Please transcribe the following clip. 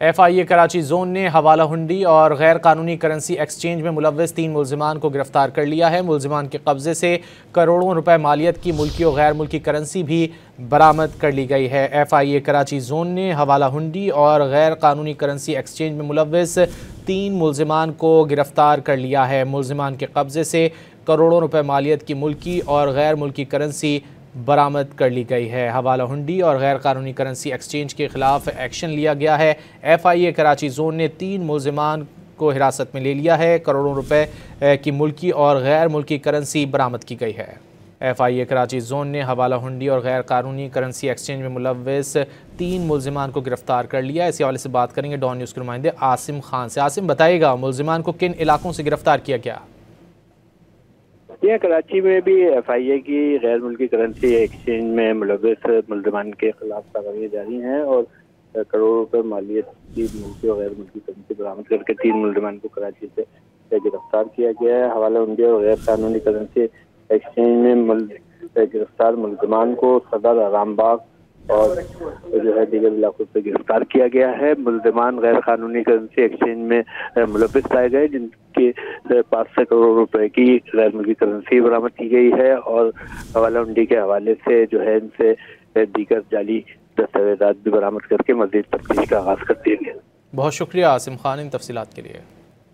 FIA Karachi zone ने हवाला हुंडी और गैर कानूनी करेंसी एक्सचेंज में मुलव्वस 3 मुल्जिमान को गिरफ्तार कर लिया है। मुल्जिमान के कब्जे से करोड़ों रुपए मालियत की मुल्की और गैर मुल्की करेंसी भी बरामद कर ली गई है। FIA कराची जोन ने हवाला हुंडी और गैर कानूनी करेंसी एक्सचेंज में मुलव्वस 3 मुल्जिमान को गिरफ्तार कर लिया है। मुल्जिमान के कब्जे से करोड़ों रुपए मालियत की मुल्की और गैर मुल्की करेंसी बरामद कर ली गई है। हवाला हुंडी और गैर कानूनी करेंसी एक्सचेंज के खिलाफ एक्शन लिया गया है। FIA कराची जोन ने 3 मुल्जिमान को हिरासत में ले लिया है। करोड़ों रुपए की मुल्की और गैर मुल्की करेंसी बरामद की गई है। FIA कराची जोन ने हवाला हुंडी और गैर कानूनी करेंसी एक्सचेंज में मुलव्वस 3 मुल्जिमान को गिरफ्तार कर लिया। इसी हवाले से बात करेंगे डॉन न्यूज़ के नुमाइंदे आसिम खान से। आसिम, बताइएगा मुल्जिमान को किन इलाकों से गिरफ्तार किया गया? यहाँ कराची में भी FIA की गैर मुल्की करेंसी एक्सचेंज में मुलव्वस मुल्जिमान के खिलाफ कार्रवाई जारी हैं और करोड़ों रुपए मालियत की मुल्की और गैर मुल्की करेंसी बरामद करके 3 मुल्जिमान को कराची से गिरफ्तार किया गया है। हवाला हुंडी और गैर कानूनी करेंसी एक्सचेंज में गिरफ्तार मुल्जिमान को सदर रामबाग और जो है दीगर इलाकों से गिरफ्तार किया गया है। मुल्जिमान गैर कानूनी करेंसी एक्सचेंज में मुलव्वस पाए गए जिनके पास से करोड़ों रुपए की गैर मुल्की करेंसी बरामद की गई है और हवाला हुंडी के हवाले से जो है इनसे दीगर जाली दस्तावेजात भी बरामद करके मज़ीद तफ्तीश का आगाज कर दिया गया। बहुत शुक्रिया आसिम खान इन तफसीलात के लिए।